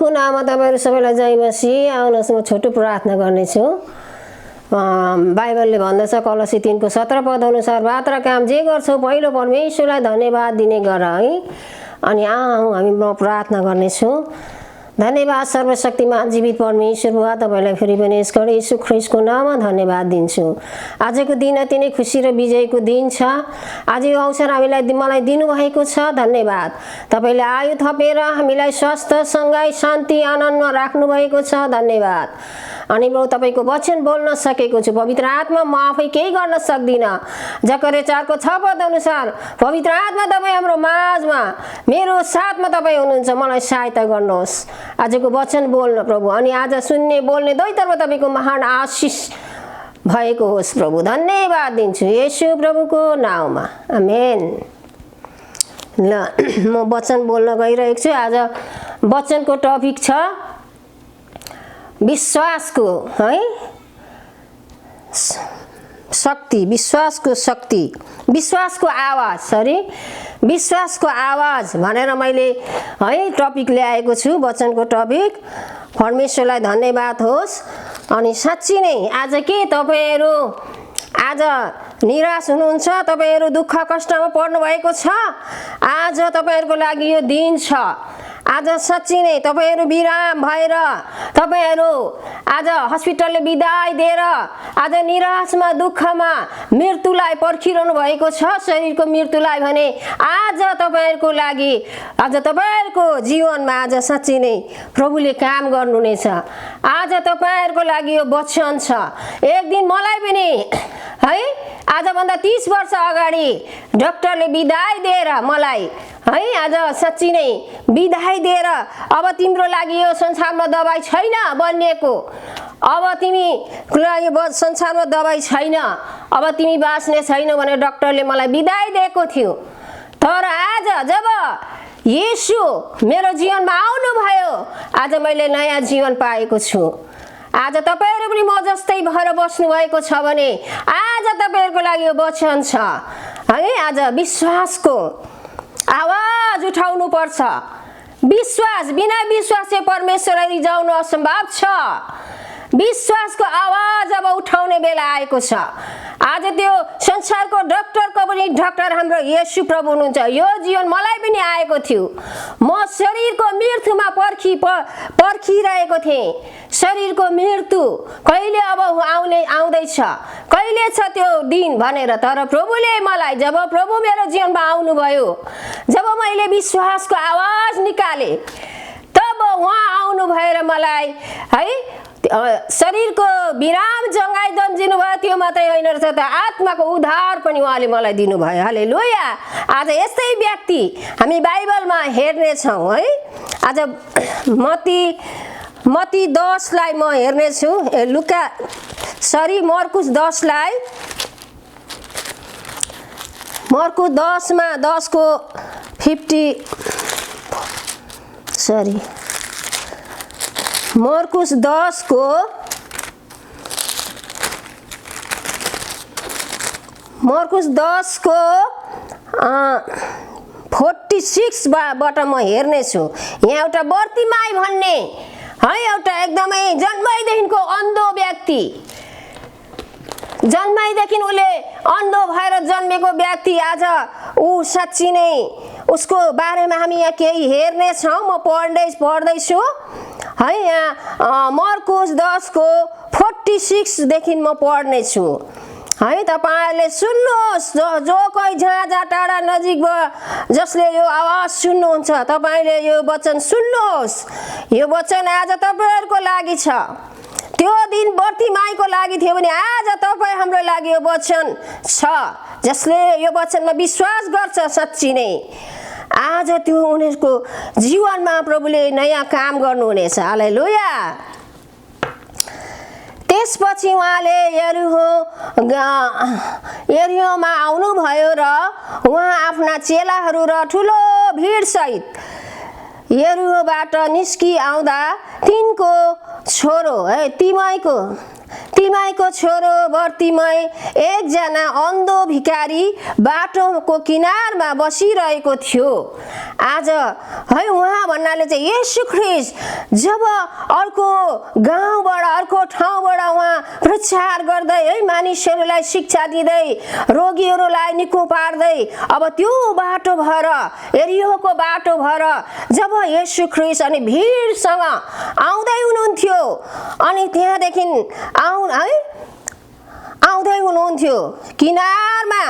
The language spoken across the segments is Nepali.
येशूको नाममा तपाईहरु सबैलाई जय मसीह। आउनुहोस् म छोटो प्रार्थना गर्नेछु। बाइबलले भन्दछ कलसी 3 को 17 पद अनुसार बात र काम जे गर्छौ पहिलो परमेश्वरलाई धन्यवाद दिने गर है। अनि हामी म प्रार्थना गर्नेछु। धन्यवाद सर्वशक्तिमान जीवित परमेश्वर बुवा, तपाईलाई फेरि पनि यसको येशू ख्रीष्टको नाममा धन्यवाद दिन्छु। आजको दिन अति नै खुसी र विजयको दिन छ। आज यो अवसर मलाई दिनुभएको छ, धन्यवाद। तपाईले आयु थपेर हामीलाई स्वस्थ सँगै शान्ति आनन्दमा राख्नु भएको छ, धन्यवाद। अनि म तपाईको वचन बोल्न सकेको छु। पवित्र आत्मा म आफै केही गर्न सक्दिन। जकरिया 4 को 6 पद अनुसार पवित्र आत्मा तपाई हाम्रो माझमा मेरो साथमा तपाई हुनुहुन्छ, मलाई सहायता गर्नुहोस् आजको वचन बोल्न प्रभु। अनि आज सुन्ने बोल्ने दुईतर्फ तपाईको महान आशीष भएको होस् प्रभु। धन्यवाद दिन्छु येशू प्रभुको नाममा, आमेन। ल म वचन बोल्न गइरहेको छु। आज वचनको टपिक छ विश्वासको है शक्ति, विश्वासको शक्ति, विश्वासको आवाज, विश्वासको आवाज भनेर मैले है टपिक ल्याएको छु। वचनको टपिक परमेश्वरलाई धन्यवाद होस्। अनि साच्चै नै आज के तपाईहरु आज निराश हुनुहुन्छ, तपाईहरु दुःख कष्टमा पर्नु भएको छ, आज तपाईहरुको लागि यो दिन छ। आज साच्चै नै तपाईहरु बिराम भएर तपाईहरु आज हस्पिटलले बिदाई दिएर आज निराशमा दुःखमा मृत्युलाई पर्खिरहनु भएको छ, शरीरको मृत्युलाई भने आज तपाईहरुको लागि आज तपाईहरुको जीवनमा आज साच्चै नै प्रभुले काम गर्नुहुनेछ। आज तपाईहरुको लागि यो वचन छ। एक दिन मलाई पनि है आज भन्दा 30 वर्ष अगाडि डाक्टरले बिदाई दिएर मलाई है आज साच्चै नै बिदाई दिएर अब तिम्रो लागि यो संसारमा दबाई छैन बनिएको, अब तिमीको लागि संसारमा दबाई छैन, अब तिमी बाँच्ने छैनौ भनेर डाक्टरले मलाई बिदाई दिएको थियो। तर आज जब येशू मेरो जीवनमा आउनु भयो, आज मैले नयाँ जीवन पाएको छु। आज तपाईहरु पनि म जस्तै भएर बस्नु भएको छ भने आज तपाईहरुको लागि यो वचन छ है। आज विश्वासको आवाज उठाउनु पर्छ। विश्वास बिना विश्वास चाहिँ परमेश्वरलाई रिझाउनु असम्भव छ। विश्वासको आवाज अब उठाउने बेला आएको छ। आज त्यो संसारको डाक्टरको पनि डाक्टर हाम्रो येशू प्रभु हुनुहुन्छ। यो जीवन मलाई पनि आएको थियो। म शरीरको मृत्युमा पर्खिरहेको थिएँ। शरीरको मृत्यु कहिले अब आउँदैछ, कहिले छ त्यो दिन भनेर। तर प्रभुले मलाई जब प्रभु मेरो जीवनमा आउनुभयो, जब मैले विश्वासको आवाज निकाले, तब उहाँ आउनु भएर मलाई है शरीरको विराम जंगाई दन्जिनु भयो। त्यो मात्रै होइन रहेछ त आत्माको उद्धार पनि उहाँले मलाई दिनुभयो। हालेलुया। आज यस्तै व्यक्ति हामी बाइबलमा हेर्ने छौं है। आज मत्ती 10 लाई म हेर्ने छु। मर्कुस 10 लाई, मर्कुस 10 मा 10 को 50 मर्कुस 10 को 46 बाट म हेर्ने छु। यहाँ एउटा बर्तिमाई भन्ने है एउटा एकदमै जन्मैदेखिको अन्धो व्यक्ति, जन्मैदेखि उले अन्धो भएर जन्मेको व्यक्ति, आज ऊ साच्चै नै उसको बारेमा हामी यहाँ केही हेर्ने छौं। म पढ्दैछु है। यहाँ मर्कुस 10 को 46 देखि म पढ्ने छु है। तपाईहरुले सुन्नुहोस्। जो कोही जहाँ टाढा नजिक भयो जसले यो आवाज सुन्नुहुन्छ, तपाईले यो वचन सुन्नुहोस्। यो वचन आज तपाईहरुको लागि छ। त्यो दिन बर्तिमाईको लागि थियो भने आज तपाई हाम्रो लागि यो वचन छ। जसले यो वचनमा विश्वास गर्छ साच्चै नै आज त्यो उनीहरुको जीवनमा प्रभुले नयाँ काम गर्नुहुनेछ। हालेलुया। त्यसपछि उहाँले यरीहोमा आउनुभयो र उहाँ आफ्ना चेलाहरू र ठुलो भिड सहित यरीहोबाट निस्कि आउँदा तिनको छोरो है तिमैको तिमाईको छोरो बर्तिमय एकजना अन्धो भिखारी बाटोको किनारमा बसिरहेको थियो। आज है उहाँ भन्नाले चाहिँ येशू ख्रीष्ट जब अर्को गाउँबाट अर्को ठाउँबाट उहाँ प्रचार गर्दै है मानिसहरूलाई शिक्षा दिँदै रोगीहरूलाई निको पार्दै अब त्यो बाटो भएर एरियोको बाटो भएर जब येशू ख्रीष्ट अनि भिडसँग आउँदै हुनुहुन्थ्यो अनि त्यहाँदेखि आउँदै हुनुहुन्थ्यो किनारमा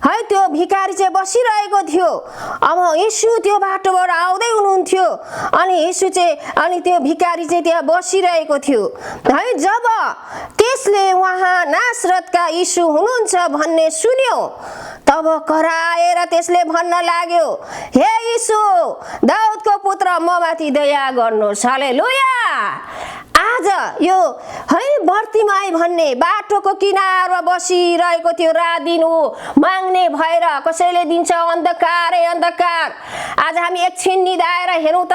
है त्यो भिखारी चाहिँ बसिरहेको थियो। अब येशू त्यो बाटोबाट आउँदै हुनुहुन्थ्यो अनि येशू चाहिँ अनि त्यो भिखारी चाहिँ त्यहाँ बसिरहेको थियो है। जब त्यसले उहाँ नासरतका येशू हुनुहुन्छ भन्ने सुन्यो तब कराएर त्यसले भन्न लाग्यो, हे येशू दाउदको पुत्र ममाथि दया गर्नुहोस्। हालेलुया। आज यो है बर्तिमाई भन्ने बाटोको किनारमा बसिरहेको थियो। रात दिन ऊ माग्ने भएर कसैले दिन्छ अन्धकारै अन्धकार। आज हामी एकछिन निधाएर हेरौँ त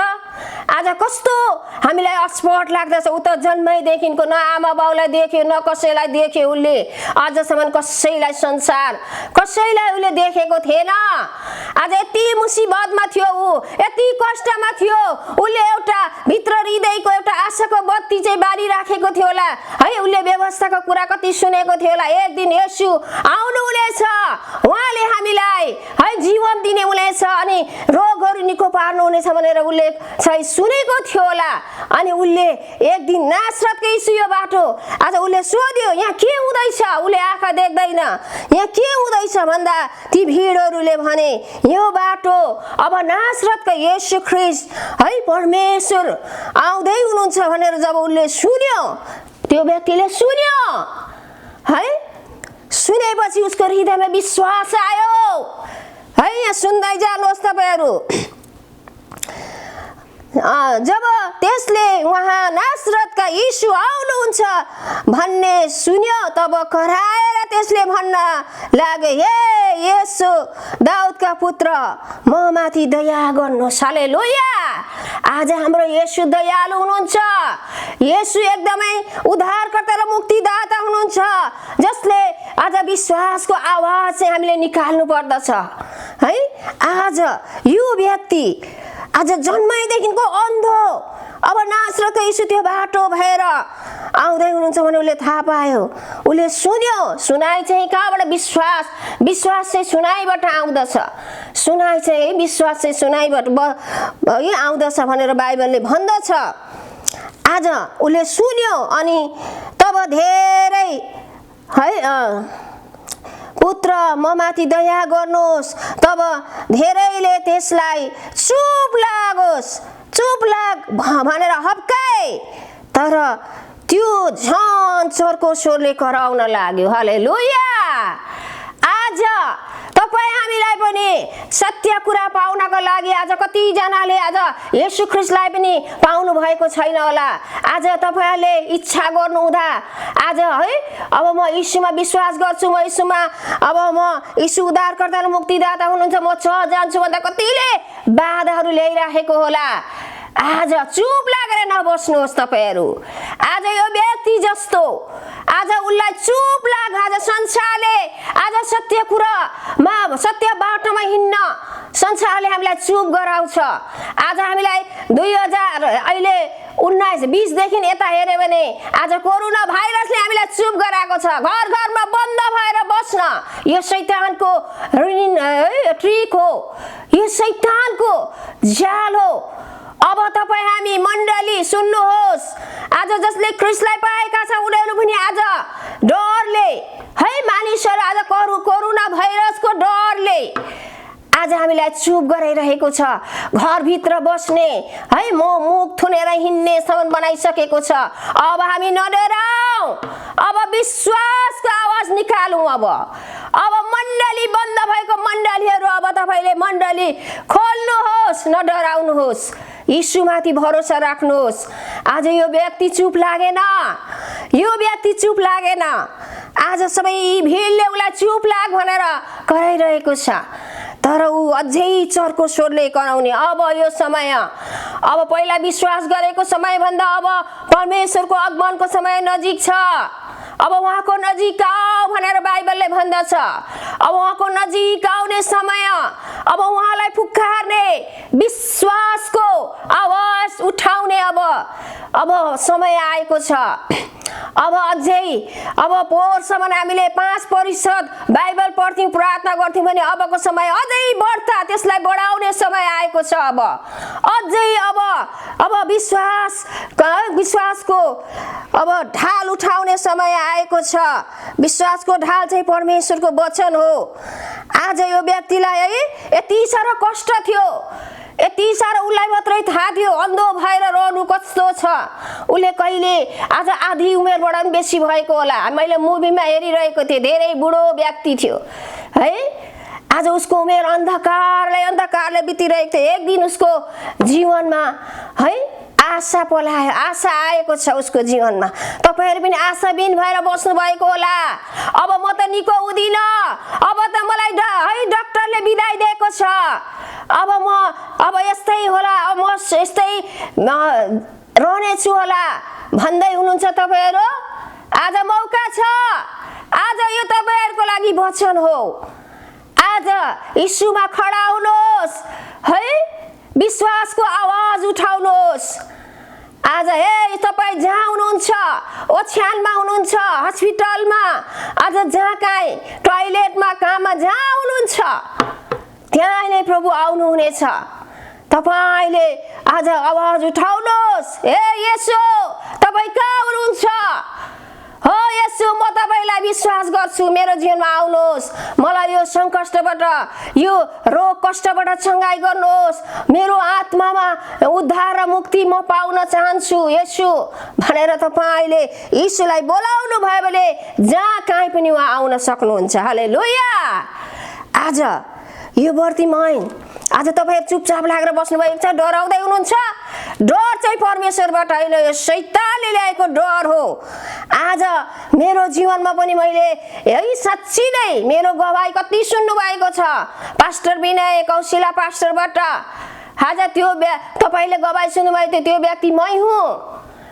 आज कस्तो हामीलाई अस्पष्ट लाग्दछ। ऊ त जन्मैदेखिको न आमा बाउलाई देख्यो न कसैलाई देख्यो। उसले आजसम्म कसैलाई संसार कसैलाई उसले देखेको थिएन। आज यति मुसिबतमा थियो, ऊ यति कष्टमा थियो। उसले एउटा भित्र हृदयको एउटा आशाको बत्ती चाहिँ बालिराखेको थियो होला है। उसले व्यवस्थाको कुरा कति सुनेको थियो होला। एक दिन येशू आउनु हुनेछ, उहाँले हामीलाई है जीवन दिने हुनेछ अनि रोगहरू निको पार्नु हुनेछ भनेर उसले चाहिँ सुनेको थियो होला। अनि उसले एक दिन नासरतको येशू यो बाटो आज उसले सोध्यो यहाँ के हुँदैछ। उसले आँखा देख्दैन, यहाँ के हुँदैछ भन्दा ती भिडहरूले भने यो बाटो अब नासरतको येशू ख्रीष्ट है परमेश्वर आउँदै हुनुहुन्छ भनेर जब उसले सुन्यो, त्यो व्यक्तिले सुन्यो है, सुनेपछि उसको हृदयमा विश्वास आयो है। यहाँ सुन्दै जानुहोस् तपाईहरु। जब त्यसले उहाँ नासरतका येशू आउनुहुन्छ भन्ने सुन्यो तब कराएर त्यसले भन्न लाग्यो, हे येशू दाउदका पुत्र म माथि दया गर्नुहोस्। हालेलुया। आज हाम्रो येशू दयालु हुनुहुन्छ। येशू एकदमै उद्धारकर्ता र मुक्तिदाता हुनुहुन्छ जसले आज विश्वासको आवाज चाहिँ हामीले निकाल्नु पर्दछ है। आज यो व्यक्ति आज जन्मैदेखिको अन्धो अब नासरतको येशू त्यो बाटो भएर आउँदै हुनुहुन्छ भने उसले थाहा पायो, उसले सुन्यो। सुनाइ चाहिँ कहाँबाट? विश्वास चाहिँ सुनाइबाट आउँदछ। सुनाइ चाहिँ विश्वास चाहिँ सुनाइबाट आउँदछ भनेर बाइबलले भन्दछ। आज उसले सुन्यो अनि तब धेरै है पुत्र म माथि दया गर्नुहोस्। तब धेरैले त्यसलाई चुप लाग भनेर हप्काए, तर त्यो झन् चर्को स्वरले कराउन लाग्यो। हालेलुया। आज तपाईं हामीलाई पनि सत्य कुरा पाउनको लागि आज कतिजनाले आज येशू ख्रीष्टलाई पनि पाउनु भएको छैन होला। आज तपाईहरुले इच्छा गर्नुहुँदा आज है अब म येशूमा विश्वास गर्छु, म येशूमा अब म येशू उद्धारकर्ता र मुक्तिदाता हुनुहुन्छ, म जान्छु भन्दा कतिले बाधाहरू ल्याइराखेको होला। आज चुप लागेर नबस्नुहोस् तपाईहरु। आज यो व्यक्ति जस्तो आज उसलाई चुप लाग। आज संसारले आज सत्य कुरामा सत्य बाटोमा हिँड्न संसारले हामीलाई चुप गराउँछ। आज हामीलाई 2019-20 देखि यता हेर्यो भने आज कोरोना भाइरसले हामीलाई चुप गराएको छ। घर घरमा बन्द भएर बस्न यो शैतानको ट्रिक हो, यो शैतानको जाल हो। अब तपाई हामी मण्डली सुन्नुहोस्, आज जसले ख्रीष्टलाई पाएका छ उनीहरु पनि आज डरले है मानिसहरु आज कोरोना भाइरसको डरले आज हामीलाई चुप गराइरहेको छ। घर भित्र बस्ने है मुख थुनेर हिँड्ने सम्म बनाइसकेको छ। अब हामी नडराऊ, अब विश्वासको आवाज निकालौं। अब मण्डली बन्द भएको मण्डलीहरु अब तपाईले मण्डली खोल्नुहोस्, नडराउनुहोस्, यीशुमाथि भरोसा राख्नुहोस्। आज यो व्यक्ति चुप लागेन, यो व्यक्ति चुप लागेन। आज सबै भिडले उलाई चुप लाग भनेर कराइरहेको छ, तर ऊ अझै चर्को स्वरले कराउने। अब यो समय अब पहिला विश्वास गरेको समय भन्दा अब परमेश्वरको आगमनको समय नजिक छ। अब उहाँको नजिक आऊ भनेर बाइबलले भन्दछ। अब उहाँको नजिक आउने समय, अब उहाँलाई पुकार्ने, विश्वासको आवाज उठाउने अब समय आएको छ। अब अझै अब पोहोरसम्म हामीले 5% बाइबल पढ्थ्यौँ, प्रार्थना गर्थ्यौँ भने अबको समय अझै बढ्ता, त्यसलाई बढाउने समय आएको छ। अब अझै अब विश्वासको अब ढाल उठाउने समय आएको छ। विश्वासको ढाल चाहिँ परमेश्वरको वचन हो। आज यो व्यक्तिलाई है यति साह्रो कष्ट थियो, यति साह्रो उसलाई मात्रै थाहा थियो अन्धो भएर रहनु कस्तो छ। उसले कहिले आज आधी उमेरबाट पनि बेसी भएको होला, मैले मुभीमा हेरिरहेको थिएँ, धेरै बुढो व्यक्ति थियो है। आज उसको उमेर अन्धकारले बितिरहेको थियो। एक दिन उसको जीवनमा है आशा पलायो, आशा आएको छ उसको जीवनमा। तपाईहरु पनि आशाबिन भएर बस्नु भएको होला। अब म त निको हुदिन, अब त मलाई है डाक्टरले बिदाई दिएको छ, अब यस्तै होला, अब म यस्तै रहने छु होला भन्दै हुनुहुन्छ तपाईहरु। आज मौका छ, आज यो तपाईहरुको लागि वचन हो। आज यीशुमा खडा हुनुहोस् है, विश्वासको आवाज उठाउनुहोस्। आज हे तपाई जहाँ हुनुहुन्छ, ओछ्यानमा हुनुहुन्छ, हस्पिटलमा, आज जहाँ काहीँ टोयलेटमा, काममा, जहाँ हुनुहुन्छ त्यहाँ नै प्रभु आउनु हुनेछ। तपाईले आज आवाज उठाउनुहोस्, हे येशू तपाई कहाँ हुनुहुन्छ? हो येशू, म तपाईलाई विश्वास गर्छु, मेरो जीवनमा आउनुहोस्, मलाई यो संकटबाट, यो रोग कष्टबाट चंगाई गर्नुहोस्, मेरो आत्मामा उद्धार र मुक्ति म पाउन चाहन्छु येशू भनेर तपाईले येशूलाई बोलाउनु भयो भने जहाँ कहीँ पनि उहाँ आउन सक्नुहुन्छ। हालेलुया। आज यो बर्तिमाइन, आज तपाईहरु चुपचाप लागेर बस्नुभएको छ, डराउँदै हुनुहुन्छ। डर चाहिँ परमेश्वरबाट होइन, यो शैतानले ल्याएको डर हो। आज मेरो जीवनमा पनि मैले है साच्चै नै मेरो गवाई कति सुन्नु भएको छ पास्टर विनय कौशिला पास्टरबाट। आज त्यो तपाईले गवाई सुन्नु भएको थियो, त्यो व्यक्ति मै हुँ।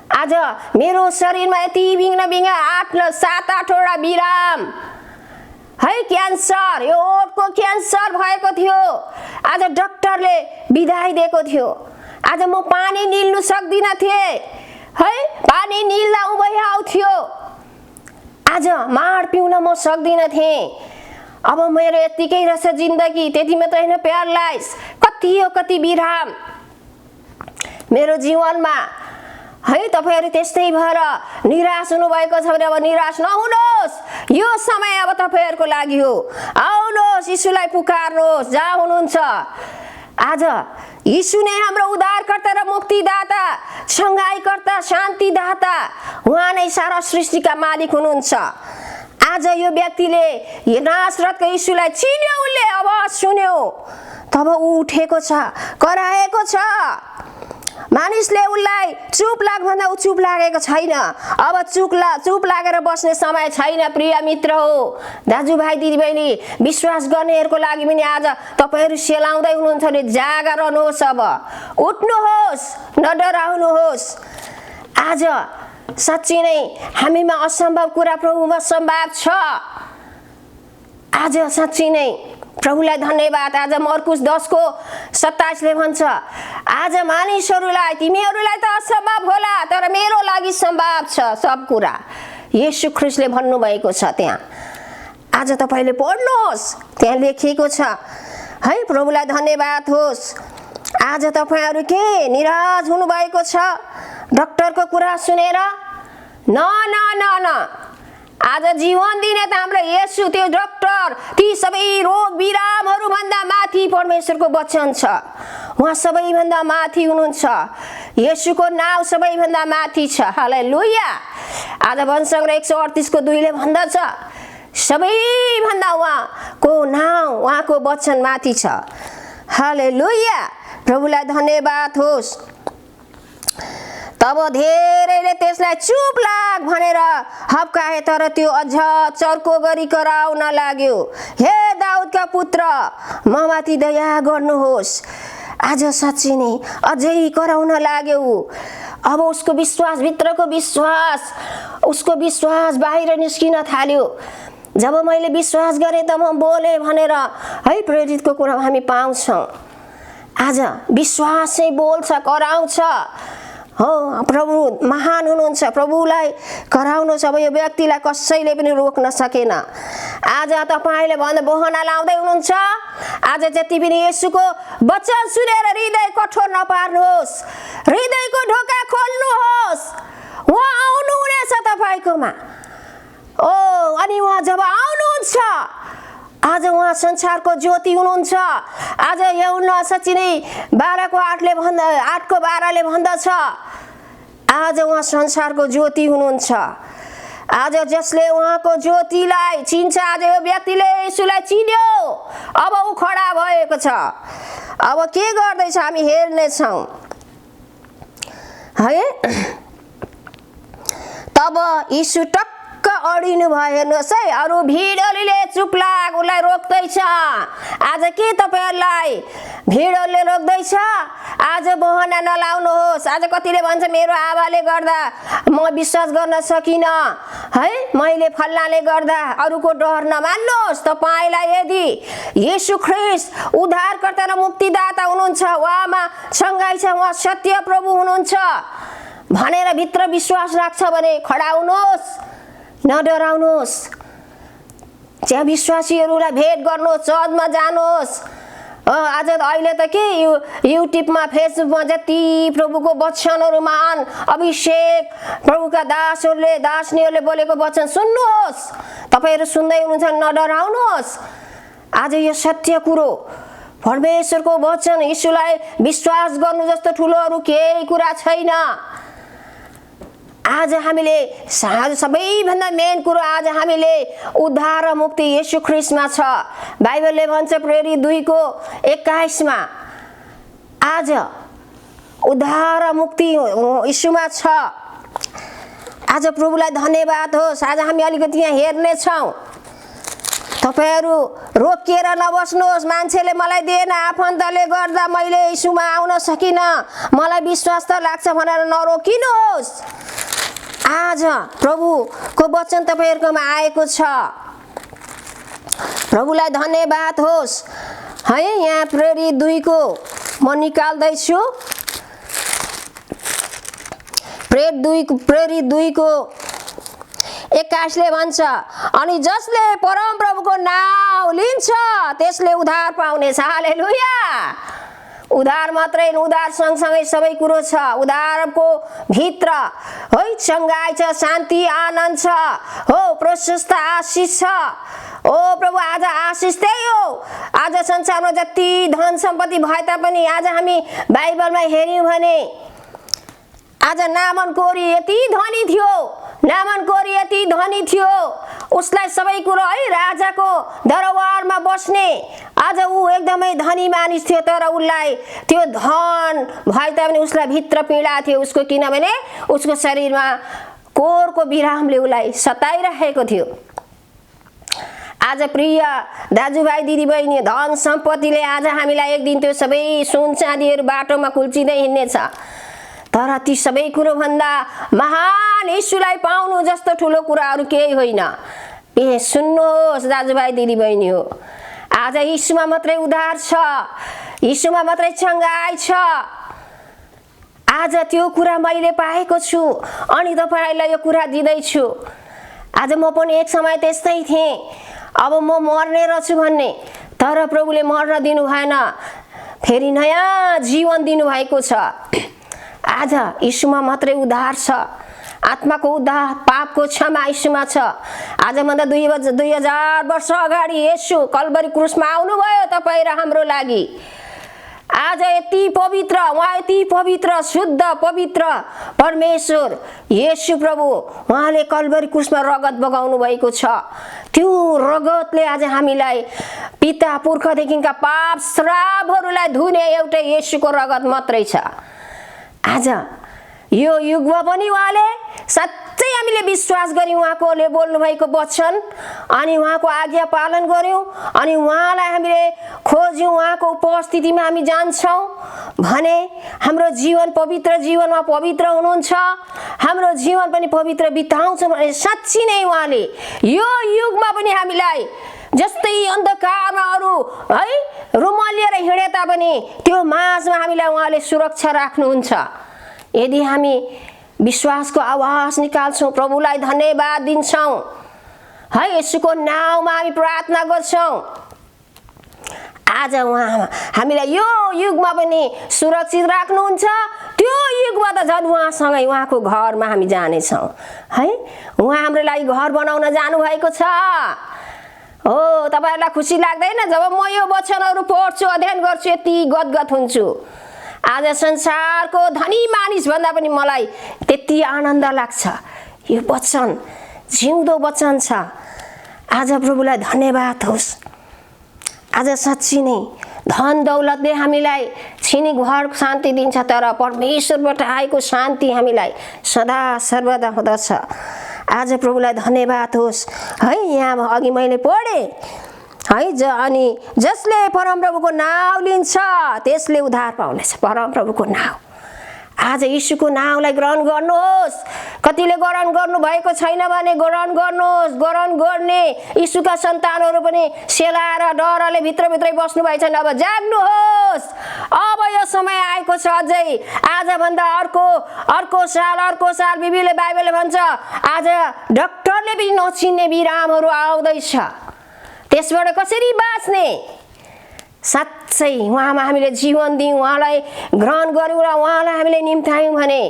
आज मेरो शरीरमा यति बिङ्ग 7-8 वटा बिराम है, क्यान्सर, यो ओठको क्यान्सर भएको थियो। आज डाक्टरले बिदाई दिएको थियो। आज म पानी निल्नु सक्दिन थिएँ है, पानी निल्दा उभै आउँथ्यो। आज माड पिउन म सक्दिन थिएँ। अब मेरो यतिकै रहेछ जिन्दगी, त्यति मात्र हैन, प्यारलाइज, कति बिराम मेरो जीवनमा है। तपाईहरु त्यस्तै भएर निराश हुनु भएको छ भने अब निराश नहुनुहोस्, यो समय अब तपाईहरुको लागि हो। आउनुहोस्, यीशुलाई पुकार्नुहोस् जहाँ हुनुहुन्छ। आज यीशु नै हाम्रो उद्धारकर्ता र मुक्तिदाता, संगाईकर्ता, शान्तिदाता, उहाँ नै सारा सृष्टिका मालिक हुनुहुन्छ। आज यो व्यक्तिले नासरतको यीशुलाई चिन्यो, उसले आवाज सुन्यो, तब ऊ उठेको छ, कराएको छ। मानिसले उसलाई चुप लाग भन्दा ऊ चुप लागेको छैन। अब चुप लागेर बस्ने समय छैन प्रिय मित्र हो, दाजुभाइ दिदीबहिनी, विश्वास गर्नेहरूको लागि पनि आज तपाईहरु सेलाउँदै हुनुहुन्छ भने जागा रहनुहोस्, अब उठ्नुहोस्, नडराउनुहोस्। आज साच्चै नै हामीमा असम्भव कुरा प्रभुमा सम्भव छ। आज साच्चै नै प्रभुलाई धन्यवाद। आज मर्कुस 10:27 ले भन्छ, आज मानिसहरूलाई, तिमीहरूलाई त असम्भव होला, तर मेरो लागि सम्भव छ सब कुरा, येशू ख्रीष्टले भन्नु भएको छ त्यहाँ। आज तपाईले पढ्नुहोस्, त्यहाँ लेखिएको छ है। प्रभुलाई धन्यवाद होस्। आज तपाईहरु के निराश हुनु भएको छ डाक्टरको कुरा सुनेर? न, आज जीवन दिने त हाम्रो येशू, त्यो डाक्टर, ती सबै रोग बिरामहरु भन्दा माथि परमेश्वरको वचन छ। उहाँ सबैभन्दा माथि हुनुहुन्छ। येशूको नाउँ सबैभन्दा माथि छ। हालेलुया। आज वचन 138:2 ले भन्दछ, सबैभन्दा उहाँको नाउँ, उहाँको वचन माथि छ। हालेलुया। प्रभुलाई धन्यवाद होस्। तब धेरैले त्यसलाई चुप लाग भनेर हप्काए, तर त्यो अझ चर्को गरी कराउन लाग्यो, हे दाउदका पुत्र, ममाथि दया गर्नुहोस्। आज साच्चै नै अझै कराउन लाग्यो। अब उसको विश्वास, भित्रको विश्वास, उसको विश्वास बाहिर निस्किन थाल्यो। जब मैले विश्वास गरेँ त म बोले भनेर है प्रेरितको कुरा हामी पाउँछौँ। आज विश्वास चाहिँ बोल्छ, कराउँछ। हो, प्रभु महान हुनुहुन्छ, प्रभुलाई कराउनु छ। अब यो व्यक्तिलाई कसैले पनि रोक्न सकेन। आज तपाईले बहना लाउँदै हुनुहुन्छ, आज जति पनि येशूको वचन सुनेर हृदय कठोर नपार्नुहोस्, हृदयको ढोका खोल्नुहोस्। उहाँ आउनुहुनेछ तपाईकोमा। ओ, अनि उहाँ जब आउनुहुन्छ, आज उहाँ संसारको ज्योति हुनुहुन्छ। आज यूहन्ना साँच्चै नै 8को 12ले भन्दछ, आज उहाँ संसारको ज्योति हुनुहुन्छ। आज जसले उहाँको ज्योतिलाई चिन्छ, आज यो व्यक्तिले येशूलाई चिन्यो। अब ऊ खडा भएको छ। अब के गर्दैछ हामी हेर्नेछौँ है। तब येशू टक्क अडिनु भयो। हेर्नुहोस् है, अरू भिडहरूले चुप लाग, उसलाई रोक्दैछ। आज के तपाईहरुलाई भिडहरूले रोक्दैछ? आज बहना नलाउनुहोस्। आज कतिले भन्छ मेरो आवाले गर्दा म विश्वास गर्न सकिन है, मैले फल्लाले गर्दा, अरूको डर नमान्नुहोस्। तपाईलाई यदि येशू ख्रीष्ट उद्धारकर्ता र मुक्तिदाता हुनुहुन्छ, उहाँमा सङ्घाइ छ, उहाँ सत्य प्रभु हुनुहुन्छ भनेर भित्र विश्वास राख्छ भने खडा हुनुहोस्, नडराउनुहोस्। त्यहाँ विश्वासीहरूलाई भेट गर्नुहोस्, चर्चमा जानुहोस्। आज अहिले त के युट्युबमा, फेसबुकमा जति प्रभुको वचनहरू, महान अभिषेक प्रभुका दासनीहरूले बोलेको वचन सुन्नुहोस्। तपाईहरु सुन्दै हुनुहुन्छ, नडराउनुहोस्। आज यो सत्य कुरो, परमेश्वरको वचन, येशूलाई विश्वास गर्नु जस्तो ठुलो अरू केही कुरा छैन। आज हामीले सबैभन्दा मेन कुरो, आज हामीले उद्धार र मुक्ति येशू ख्रीष्टमा छ। बाइबलले भन्छ प्रेरित 2को 21 मा, आज उद्धार र मुक्ति येशूमा छ। आज प्रभुलाई धन्यवाद होस्। आज हामी अलिकति यहाँ हेर्नेछौँ। तपाईहरु रोकिएर नबस्नुहोस्। मान्छेले मलाई दिएन, आफन्तले गर्दा मैले येशूमा आउन सकिन, मलाई विश्वास त लाग्छ भनेर नरोकिनुहोस्। आज प्रभुको वचन तपाईहरुकोमा आएको छ। प्रभुलाई धन्यवाद होस् है। यहाँ प्रेरित 2को म निकाल्दैछु। प्रेरित 2को 21 ले भन्छ, अनि जसले परम प्रभुको नाम लिन्छ त्यसले उद्धार पाउनेछ। हालेलुया। उद्धार मात्रै, उद्धार सँगसँगै सबै कुरो छ। उद्धारको भित्र है सङ्घाइ छ, शान्ति, आनन्द छ, हो प्रशस्त आशिष छ। ओ प्रभु, आज आशिष त्यही हो। आज संसारमा जति धन सम्पत्ति भए तापनि आज हामी बाइबलमा हेर्यौँ भने आज नामान कोरी यति धनी थियो, नामान कोरी यति धनी थियो, उसलाई सबै कुरो है राजाको दरबारमा बस्ने, आज ऊ एकदमै धनी मानिस थियो। तर उसलाई त्यो धन भए तापनि उसलाई भित्र पीडा थियो उसको, किनभने उसको शरीरमा कोरको बिरामले उसलाई सताइरहेको थियो। आज प्रिय दाजुभाइ दिदीबहिनी, धन सम्पत्तिले आज हामीलाई एक दिन त्यो सबै सुन चाँदीहरू बाटोमा कुल्चिँदै हिँड्नेछ। तर ती सबै कुरो भन्दा महान येशूलाई पाउनु जस्तो ठुलो कुराहरू केही होइन। सुन्नुहोस् दाजुभाइ दिदीबहिनी हो, आज येशूमा मात्रै उद्धार छ, येशूमा मात्रै सङ्घाइ छ। आज त्यो कुरा मैले पाएको छु अनि तपाईलाई यो कुरा दिँदैछु। आज म पनि एक समय त्यस्तै थिएँ, अब म मर्ने रहेछु भन्ने, तर प्रभुले मर्न दिनु भएन, फेरि नयाँ जीवन दिनुभएको छ। आज येशूमा मात्रै उद्धार छ, आत्माको उद्धार, पापको क्षमा येशूमा छ। आज भन्दा 2000 वर्ष अगाडि येशू कल्भरी क्रुसमा आउनुभयो तपाईँ र हाम्रो लागि। आज यति पवित्र, उहाँ यति पवित्र, शुद्ध पवित्र परमेश्वर येशू प्रभु, उहाँले कल्भरी क्रुसमा रगत बगाउनु भएको छ। त्यो रगतले आज हामीलाई पिता पुर्खादेखिका पाप श्रापहरूलाई धुने एउटै येशूको रगत मात्रै छ। आज यो युगमा पनि उहाँले साँच्चै हामीले विश्वास गर्यौं उहाँकोले बोल्नु भएको वचन अनि उहाँको आज्ञा पालन गर्यौं अनि उहाँलाई हामीले खोज्यौं उहाँको उपस्थितिमा हामी जान्छौं भने हाम्रो जीवन पवित्र जीवनमा पवित्र हुनुहुन्छ हाम्रो जीवन पनि पवित्र बिताउँछ भने साच्चै नै उहाँले यो युगमा पनि हामीलाई जस्तै अन्धकारमा अरु है रुमलिएर हिँडे तापनि त्यो माझमा हामीलाई उहाँले सुरक्षा राख्नुहुन्छ यदि हामी विश्वासको आवाज निकाल्छौं प्रभुलाई धन्यवाद दिन्छौं है येशूको नाममा हामी प्रार्थना गर्छौं आज उहाँ हामीलाई यो युगमा पनि सुरक्षित राख्नुहुन्छ त्यो युगमा त झन् उहाँसँगै उहाँको घरमा हामी जानेछौं है उहाँ हाम्रो लागि घर बनाउन जानु भएको छ हो तपाईहरुलाई खुसी लाग्दैन जब म यो वचनहरु पढ्छु अध्ययन गर्छु यति गदगद हुन्छु आज संसारको धनी मानिस भन्दा पनि मलाई त्यति आनन्द लाग्छ यो वचन जिउँदो वचन छ आज प्रभुलाई धन्यवाद होस् आज साच्चै नै धन दौलतले हामीलाई छिनी घर शान्ति दिन्छ तर परमेश्वरबाट आएको शान्ति हामीलाई सदा सर्वदा हुँदछ आज प्रभुलाई धन्यवाद होस् है यहाँ अघि मैले पढे है अनि जसले परमप्रभुको नाम लिन्छ त्यसले उद्धार पाउनेछ परमप्रभुको नाम आज यीशुको नामलाई ग्रहण गर्नुहोस् कतिले ग्रहण गर्नु भएको छैन भने ग्रहण गर्नुहोस् ग्रहण गर्ने यीशुका सन्तानहरु पनि सेलाएर डरले भित्रभित्रै बस्नु भएको छैन अब जाग्नुहोस् अब यो समय आएको छ अझै आज भन्दा अर्को साल बिबीले बाइबलले भन्छ आज डाक्टरले पनि नचिन्ने बिरामहरु आउँदैछ त्यसबाट कसरी बाँच्ने साच्चै उहाँमा हामीले जीवन दियौं उहाँलाई ग्रहण गर्यौं र उहाँलाई हामीले निम्त्यायौं भने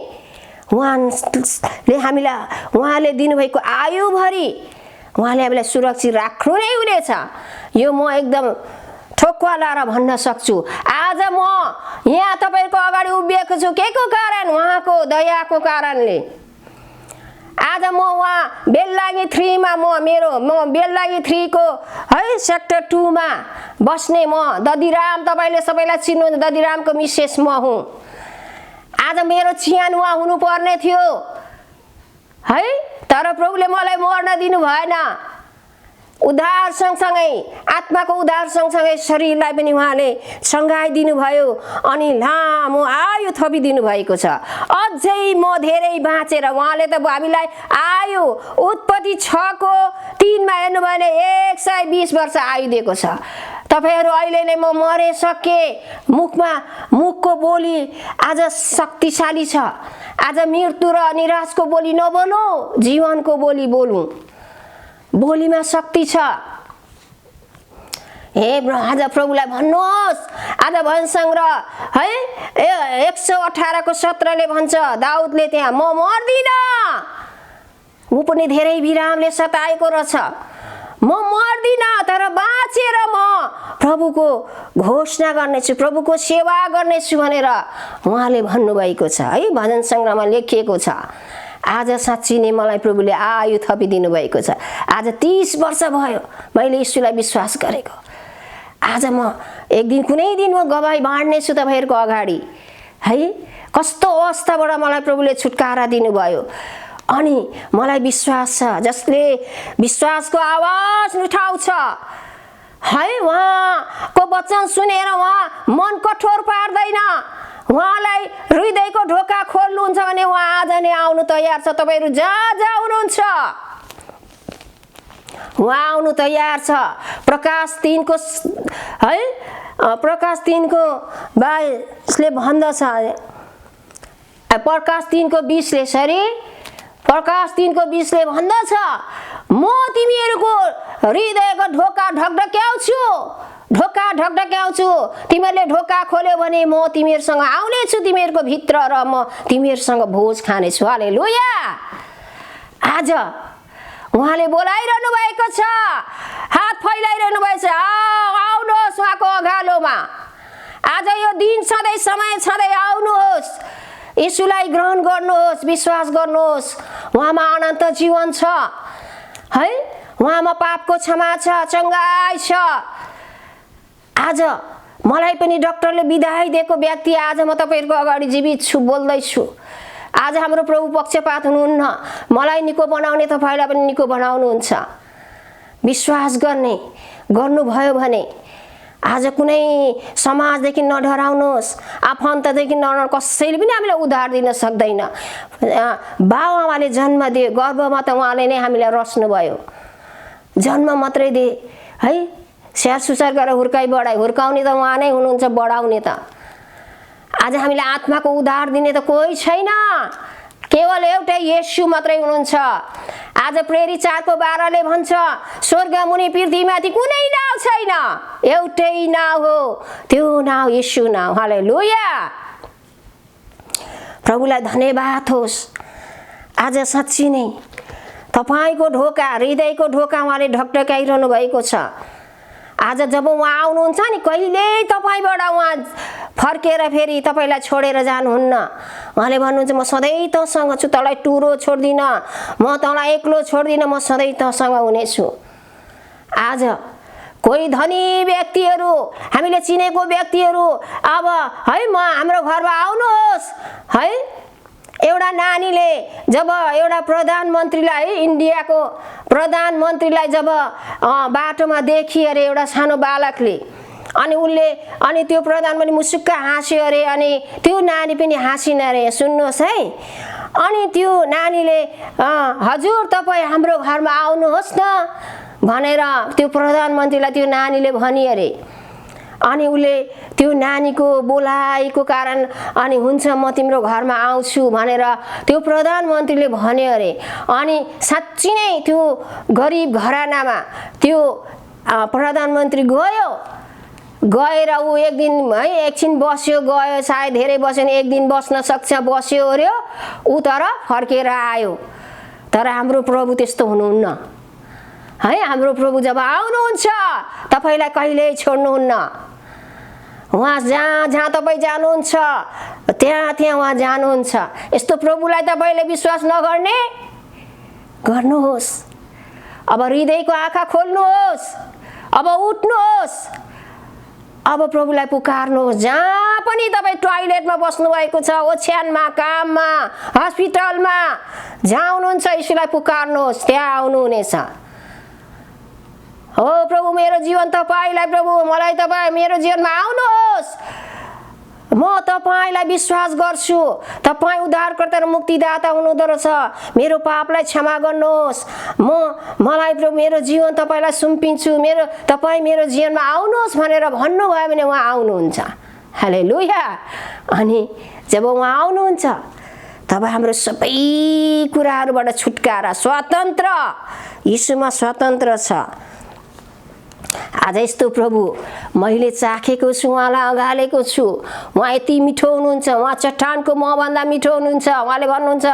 उहाँले दिनुभएको आयुभरि उहाँले हामीलाई सुरक्षित राख्नु नै हुनेछ यो म एकदम ठोक्वा लाएर भन्न सक्छु आज म यहाँ तपाईहरुको अगाडि उभिएको छु केको कारण उहाँको दयाको कारणले आज म वहाँ बेललागी 3 मा म बेललागी 3 को है सेक्टर 2 मा बस्ने म ददिराम तपाईले सबैलाई चिन्नुहुन्छ ददिरामको मिसेस म हुँ आज मेरो चियान वहाँ हुनु पर्ने थियो है तर प्रभुले मलाई मर्न दिनु भएन उद्धार सँगसँगै आत्माको उद्धार सँगसँगै शरीरलाई पनि उहाँले सँगाइ दिनु भयो अनि लामो आयु थपिदिनु भएको छ अझै म धेरै बाँचेर उहाँले त हामीलाई आयु उत्पत्ति 6 को 3 मा हेर्नु भने 120 वर्ष आयु दिएको छ तपाईहरु अहिले नै म मरे सके मुखको बोली आज शक्तिशाली छ आज मृत्यु र निराशको बोली नबोलौ जीवनको बोली बोलौं बोलीमा शक्ति छ हे आज प्रभुलाई भन्नुहोस् आज भजन संग्रह है 118 को 17 ले भन्छ दाउदले त्यहाँ म मर्दिन उ पनि धेरै बिरामले सताएको रहेछ म मर्दिन तर बाँचेर म प्रभुको घोषणा गर्नेछु प्रभुको सेवा गर्नेछु भनेर उहाँले भन्नु भएको छ है भजन संग्रहमा लेखिएको छ आज साच्चै नै मलाई प्रभुले आयु थपिदिनु भएको छ आज 30 वर्ष भयो मैले यीशुलाई विश्वास गरेको आज म एक दिन कुनै दिन म गवाही बाँड्ने छु तपाईहरुको अगाडि है कस्तो अवस्थाबाट मलाई प्रभुले छुटकारा दिनुभयो अनि मलाई विश्वास छ जसले विश्वासको आवाज उठाउँछ है उहाँको वचन सुनेर उहाँ मन कठोर पार्दैन उहाँलाई हृदयको ढोका खोल्नुहुन्छ भने उहाँ आज नै आउनु तयार छ तपाईहरु जहाँ हुनुहुन्छ उहाँ आउनु तयार छ प्रकाश 3 को है प्रकाश 3 को 22 ले भन्दछ प्रकाश 3 को 20 ले सरी प्रकाश 3 को 20 ले भन्दछ म तिमीहरुको हृदयको ढोका ढकढक्याउँछु तिमीहरुले ढोका खोल्यो भने म तिमीहरुसँग आउने छु तिमीहरुको भित्र र म तिमीहरुसँग भोज खाने छु हालेलुया आज उहाँले बोलाइरहनु भएको छ हात फैलाइरहनु भएको छ आउनुहोस् उहाँको अगालोमा आज यो दिन सधैँ समय छँदै आउनुहोस् यीशुलाई ग्रहण गर्नुहोस् विश्वास गर्नुहोस् उहाँमा अनन्त जीवन छ है उहाँमा पापको क्षमा छ चंगाई छ आज मलाई पनि डाक्टरले बिदाई दिएको व्यक्ति आज म तपाईहरुको अगाडि जीवित छु बोल्दै छु आज हाम्रो प्रभु पक्षपात हुनुहुन्न। मलाई निको बनाउने तपाईलाई पनि निको बनाउनुहुन्छ। विश्वास गर्नुभयो भने आज कुनै समाजदेखि नडराउनुहोस्, आफन्तदेखि नडराउनु। कसैले पनि हामीलाई उद्धार दिन सक्दैन। बाबुआमाले जन्म दिए, गर्भमा त उहाँले नै हामीलाई रच्नुभयो। जन्म मात्रै दिए है, स्याहार सुसार गरेर हुर्काउने त उहाँ नै हुनुहुन्छ, बढाउने त। आज हामीलाई आत्माको उद्धार दिने त कोही छैन, केवल एउटै येशू मात्रै हुनुहुन्छ। आज प्रेरित 4:12 भन्छ, स्वर्ग मुनि पृथ्वीमाथि कुनै नाउँ छैन, एउटै नाउँ हो, त्यो नाउँ येशू नाउँ। हालेलुया। प्रभुलाई धन्यवाद होस्। आज साँच्चै नै तपाईको ढोका, हृदयको ढोका उहाँले ढकढकाइरहनु भएको छ। आज जब उहाँ आउनुहुन्छ नि, कहिल्यै तपाईबाट उहाँ फर्केर फेरि तपाईलाई छोडेर जानुहुन्न। उहाँले भन्नुहुन्छ, म सधैँ तँसँग छु, तँलाई टुरो छोड्दिन, म तँलाई एक्लो छोड्दिन, म सधैँ तँसँग हुनेछु। आज कोही धनी व्यक्तिहरू, हामीले चिनेको व्यक्तिहरू अब है हाम्रो घरमा आउनुहोस् है। एउटा नानीले जब एउटा प्रधानमन्त्रीलाई, इन्डियाको प्रधानमन्त्रीलाई जब बाटोमा देखि अरे एउटा सानो बालकले, अनि त्यो प्रधानमन्त्री मुसुक्क हाँस्यो अरे, अनि त्यो नानी पनि हाँसिन अरे। सुन्नुहोस् है। अनि त्यो नानीले हजुर तपाईँ हाम्रो घरमा आउनुहोस् न भनेर त्यो प्रधानमन्त्रीलाई त्यो नानीले भनी अरे। अनि उसले त्यो नानीको बोलाइको कारण अनि हुन्छ म तिम्रो घरमा आउँछु भनेर त्यो प्रधानमन्त्रीले भन्यो अरे। अनि साँच्चै नै त्यो गरिब घरानामा त्यो प्रधानमन्त्री गएर ऊ एक दिन है एकछिन बस्यो, गयो, सायद धेरै बस्यो नि, एक दिन बस्न सक्छ, बस्यो ओर्यो, ऊ तर फर्केर आयो। तर हाम्रो प्रभु त्यस्तो हुनुहुन्न है। हाम्रो प्रभु जब आउनुहुन्छ तपाईलाई कहिल्यै छोड्नुहुन्न। उहाँ जहाँ तपाईँ जानुहुन्छ त्यहाँ उहाँ जानुहुन्छ। यस्तो प्रभुलाई तपाईले विश्वास नगर्ने गर्नुहोस्। अब हृदयको आँखा खोल्नुहोस्, अब उठ्नुहोस्, अब प्रभुलाई पुकार्नुहोस्। जहाँ पनि तपाईँ टोयलेटमा बस्नु भएको छ, ओछ्यानमा, काममा, हस्पिटलमा, जहाँ हुनुहुन्छ यीशुलाई पुकार्नुहोस्, त्यहाँ आउनुहुनेछ। हो प्रभु मेरो जीवन तपाईलाई, प्रभु मलाई तपाईँ मेरो जीवनमा आउनुहोस्, म तपाईलाई विश्वास गर्छु, तपाईँ उद्धारकर्ता र मुक्तिदाता हुनुहुँदो रहेछ, मेरो पापलाई क्षमा गर्नुहोस्, मलाई प्रभु मेरो जीवन तपाईलाई सुम्पिन्छु, तपाईँ मेरो जीवनमा आउनुहोस् भनेर भन्नुभयो भने उहाँ आउनुहुन्छ। हालेलुया। अनि जब उहाँ आउनुहुन्छ तब हाम्रो सबै कुराहरूबाट छुटकारा, स्वतन्त्र, यीशुमा स्वतन्त्र छ। आज यस्तो प्रभु मैले चाखेको छु, उहाँलाई अँगालेको छु। उहाँ यति मिठो हुनुहुन्छ, उहाँ चट्टानको महभन्दा मिठो हुनुहुन्छ। उहाँले भन्नुहुन्छ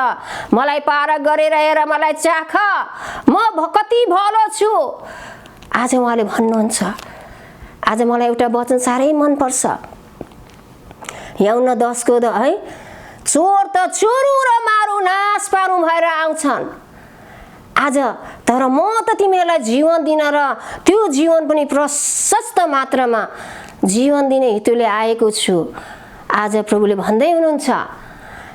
मलाई पारक गरेर हेर, मलाई चाख, म कति भलो छु। आज उहाँले भन्नुहुन्छ। आज मलाई एउटा वचन साह्रै मनपर्छ, यौन 10 को है, चोर त चोरु र मारु नाश पारु भएर आउँछन्। आज तर म त तिमीहरूलाई जीवन दिन र त्यो जीवन पनि प्रशस्त मात्रामा जीवन दिने हेतुले आएको छु। आज प्रभुले भन्दै हुनुहुन्छ।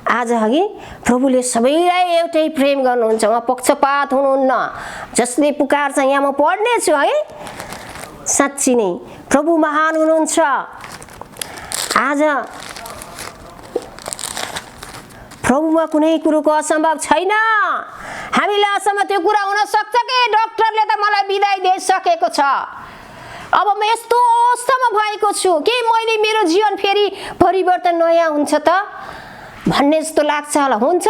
आज अघि प्रभुले सबैलाई एउटै प्रेम गर्नुहुन्छ, उहाँ पक्षपात हुनुहुन्न। जसले पुकार्छ, यहाँ म पढ्ने छु है, साँच्ची नै प्रभु महान हुनुहुन्छ। आज प्रभुमा कुनै कुरोको असम्भव छैन। हामीलाई असम्भव त्यो कुरा हुन सक्छ कि डाक्टरले त मलाई बिदाई दिइसकेको छ, अब म यस्तो अवस्थामा भएको छु कि मैले मेरो जीवन फेरि परिवर्तन नयाँ हुन्छ त भन्ने जस्तो लाग्छ होला। हुन्छ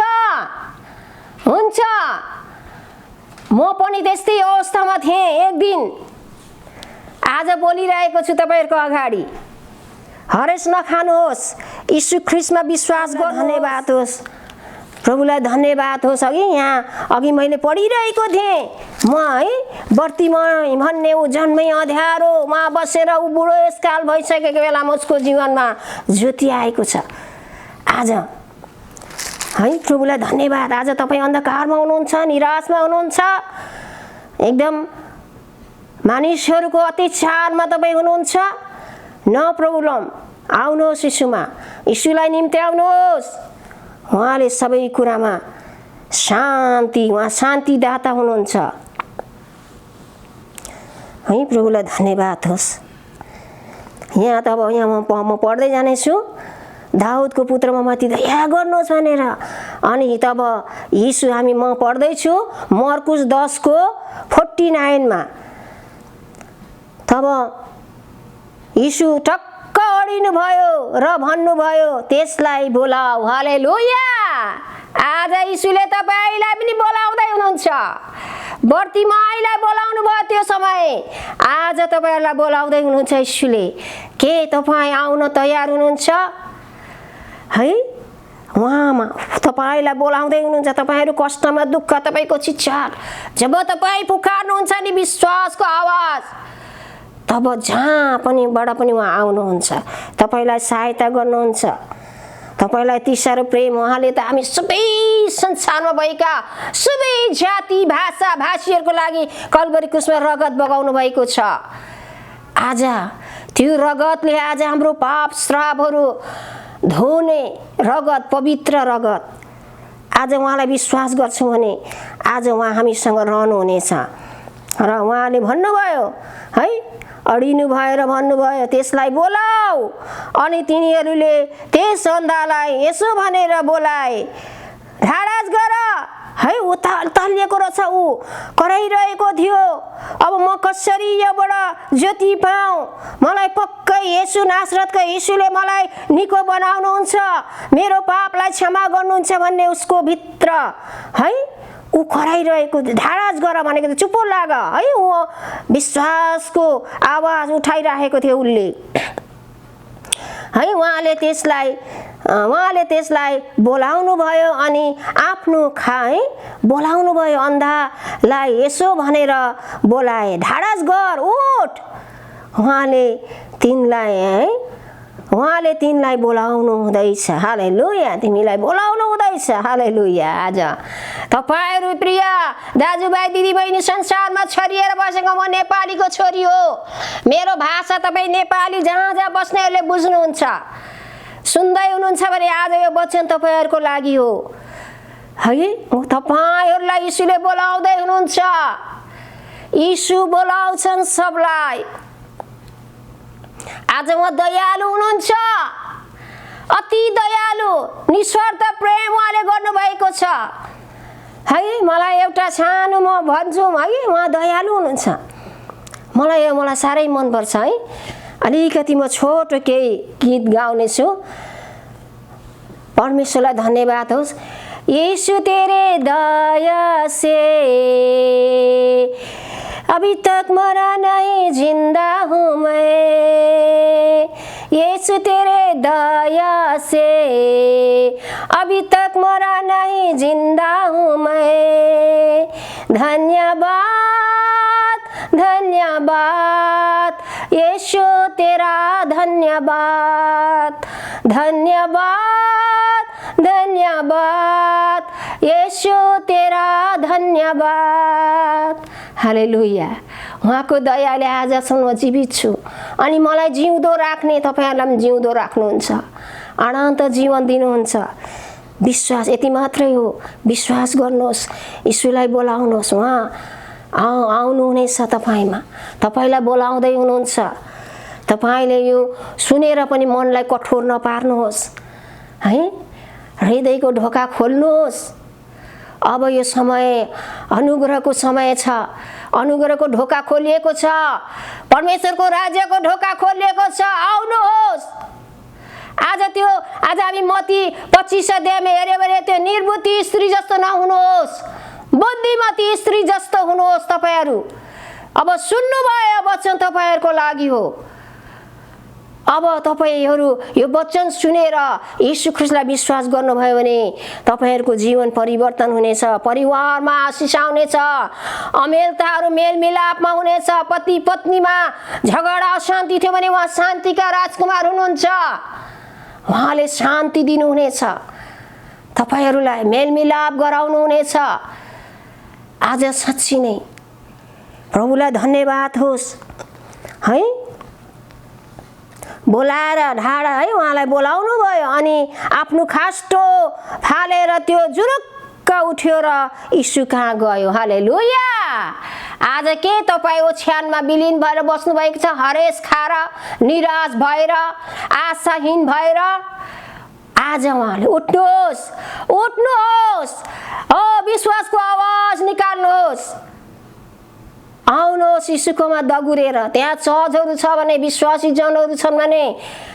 म पनि त्यस्तै अवस्थामा थिएँ एक दिन। आज बोलिरहेको छु तपाईहरुको अगाडि। हरेस नखानुहोस्, यीशु ख्रीष्टमा विश्वास गर्नु। धन्यवाद होस् प्रभुलाई, धन्यवाद होस्। अघि मैले पढिरहेको थिएँ, म है बर्तिमय भन्ने ऊ जन्मै अँध्यारोमा बसेर ऊ बुढो यसकाल भइसकेको बेलामा उसको जीवनमा ज्योति आएको छ। आज है प्रभुलाई धन्यवाद। आज तपाईँ अन्धकारमा हुनुहुन्छ, निराशमा हुनुहुन्छ, एकदम मानिसहरूको अत्याचारमा तपाईँ हुनुहुन्छ, न प्रब्लम। आउनुहोस् यीशुमा, यीशुलाई निम्ति आउनुहोस्। उहाँले सबै कुरामा शान्ति, उहाँ शान्तिदाता हुनुहुन्छ है। प्रभुलाई धन्यवाद होस्। यहाँ त अब यहाँ म पढ्दै जानेछु, दाउदको पुत्रमा माथि दया गर्नुहोस् भनेर। अनि तब यीशु म पढ्दैछु मर्कुस 10:49 मा। तब यीशु टक्क अडिनु भयो र भन्नुभयो, त्यसलाई बोलाऊ। हालेलुया। आज यीशुले तपाईलाई पनि बोलाउँदै हुनुहुन्छ। बर्तिमाईलाई बोलाउनु भयो त्यो समय, आज तपाईहरुलाई बोलाउँदै हुनुहुन्छ यीशुले। के तपाई आउन तयार हुनुहुन्छ है? उहाँमा तपाईलाई बोलाउँदै हुनुहुन्छ। तपाईहरु कष्टमा, दुःख, तपाईको चिच्चार जब तपाई पुकार्नुहुन्छ नि विश्वासको आवाज, तब जहाँ पनि बाट पनि उहाँ आउनुहुन्छ, तपाईलाई सहायता गर्नुहुन्छ, तपाईलाई तिसारो प्रेम। उहाँले त हामी सबै संसारमा भएका सबै जाति, भाषा, भाषीहरुको लागि कल्वरी क्रुसमा रगत बगाउनु भएको छ। आज त्यो रगतले आज हाम्रो पाप श्रापहरु धोने रगत, पवित्र रगत। आज उहाँलाई विश्वास गर्छौं भने आज उहाँ हामीसँग रहनुहुनेछ। र उहाँले भन्नुभयो है, अडिनु भएर भन्नुभयो, त्यसलाई बोलाऊ। अनि तिनीहरूले त्यस अन्धालाई यसो भनेर बोलाए, ढाडस गर है। उ तल्लिएको रहेछ, उ कराइरहेको थियो। अब म कसरी यबाट ज्योति पाऊँ? मलाई पक्कै येशू नासरतका येशूले मलाई निको बनाउनुहुन्छ, मेरो पापलाई क्षमा गर्नुहुन्छ भन्ने उसको भित्र है उ कराइरहेको। ढाडस गर भनेको त चुप लाग है। उ विश्वासको आवाज उठाइरहेको थियो उसले है। उहाँले त्यसलाई बोलाउनु भयो अनि आफ्नो बोलाउनु भयो। अन्धालाई यसो भनेर बोलाए, ढाडस गर, उठ। उहाँले तिनलाई बोलाउनु हुँदैछ। हालेलुया। तिमीलाई बोलाउनु हुँदैछ। हालेलुया। आज तपाईहरु प्रिय दाजुभाइ दिदीबहिनी, संसारमा छरिएर बसेको म नेपालीको छोरी हो। मेरो भाषा तपाई नेपाली जहाँ जहाँ बस्नेहरुले बुझ्नुहुन्छ, सुन्दै हुनुहुन्छ भने आज यो वचन तपाईहरुको लागि हो है। तपाईहरुलाई यीशुले बोलाउँदै हुनुहुन्छ। यीशु बोलाउँछन् सबलाई। आज म दयालु हुनुहुन्छ, अति दयालु, निस्वार्थ प्रेम उहाँले गर्नुभएको छ है। मलाई एउटा सानो म भन्छु है, उहाँ दयालु हुनुहुन्छ। मलाई साह्रै मन पर्छ है। अलिकति म छोटो केही गीत गाउने छु। परमेश्वरलाई धन्यवाद होस्। यीशु तेरे दया से अभी तक मरा नहीं, जिंदा हूँ मैं। यीशु तेरे दया से अभी तक मरा नहीं, जिंदा हूँ मैं। धन्यवाद धन्यवाद यीशु तेरा, धन्यवाद धन्यवाद धन्यवाद यीशु तेरा, धन्यवाद। हालेलुया। उहाँको दयाले आजसम्म जीवित छु अनि मलाई जिउँदो राख्ने, तपाईहरुलाई पनि जिउँदो राख्नुहुन्छ, अनन्त जीवन दिनुहुन्छ। विश्वास यति मात्रै हो। विश्वास गर्नुहोस्, यीशुलाई बोलाउनुहोस्। उहाँ आउनुहुनेछ तपाईमा, तपाईलाई बोलाउँदै हुनुहुन्छ। तपाईले यो सुनेर पनि मनलाई कठोर नपार्नुहोस् है। हृदयको ढोका खोल्नुहोस्। अब यो समय अनुग्रहको समय छ। अनुग्रहको ढोका खोलिएको छ। परमेश्वरको राज्यको ढोका खोलिएको छ। आउनुहोस्। आज हामी मत्ती 25 अध्यायमा हेर्यो भने त्यो निर्बुद्धि स्त्री जस्तो नहुनुहोस्, बुद्धिमती स्त्री जस्तो हुनुहोस् तपाईहरु। अब सुन्नुभयो वचन तपाईहरुको लागि हो। अब तपाईहरु यो वचन सुनेर येशू ख्रीष्टलाई विश्वास गर्नुभयो भने तपाईहरुको जीवन परिवर्तन हुनेछ, परिवारमा आशीष आउनेछ, अमेलताहरु मेलमिलापमा हुनेछ, पति पत्नीमा झगडा अशान्ति थियो भने उहाँ शान्तिका राजकुमार हुनुहुन्छ। उहाँले शान्ति दिनुहुनेछ, तपाईहरुलाई मेलमिलाप गराउनु हुनेछ। आज साच्चै नै प्रभुलाई धन्यवाद होस् है। बोलाएर ढाडा है उहाँलाई बोलाउनु भयो अनि आफ्नो खास्टो फालेर त्यो जुरुक्क उठ्यो र यीशु कहाँ गयो। हालेलुया। आज के तपाईँ ओछ्यानमा विलीन भएर बस्नु भएको छ, हरेस खाएर, निराश भएर, आशाहीन भएर? आज उहाँले उठ्नुहोस्, उठ्नुहोस्, विश्वासको आवाज निकाल्नुहोस्, आउनुहोस् यीशुकोमा दगुरेर। त्यहाँ चर्चहरू छ भने, विश्वासी जनहरू छन् भने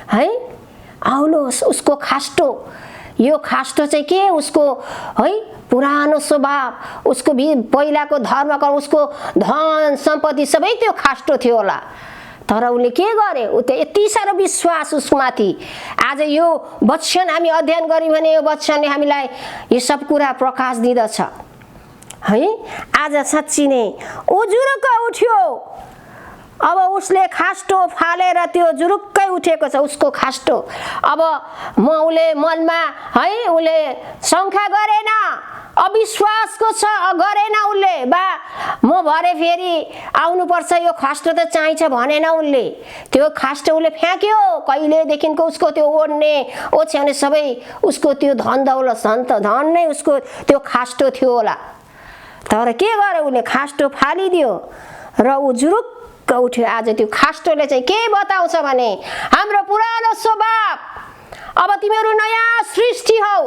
है, आउनुहोस्। उसको खास्टो, यो खास्टो चाहिँ के? उसको है पुरानो स्वभाव, उसको पहिलाको धर्म, उसको धन सम्पत्ति सबै त्यो खास्टो थियो होला। तर उसले के गरे? उ त यति साह्रो विश्वास उसमाथि। आज यो वचन हामी अध्ययन गर्यौँ भने यो वचनले हामीलाई यो सब कुरा प्रकाश दिँदछ है। आज साँच्ची नै ऊ जुरुक्क उठ्यो। अब उसले खास्टो फालेर त्यो जुरुक्कै उठेको छ, उसको खास्टो। अब उसले मनमा है उसले शङ्का गरेन, अविश्वासको छ गरेन उसले, बा म भरे फेरि आउनुपर्छ, यो खास्टो त चाहिन्छ भनेन उसले। त्यो खास्टो उसले फ्याँक्यो। कहिलेदेखिको उसको त्यो ओढ्ने ओछ्याउने सबै उसको त्यो धन दौलत धन नै उसको त्यो खास्टो थियो होला। तर के गर्यो? उसले खास्टो फालिदियो र ऊ जुरुक्क उठ्यो। आज त्यो खास्टोले चाहिँ के बताउँछ भने हाम्रो पुरानो स्वभाव, अब तिमीहरू नयाँ सृष्टि हौ,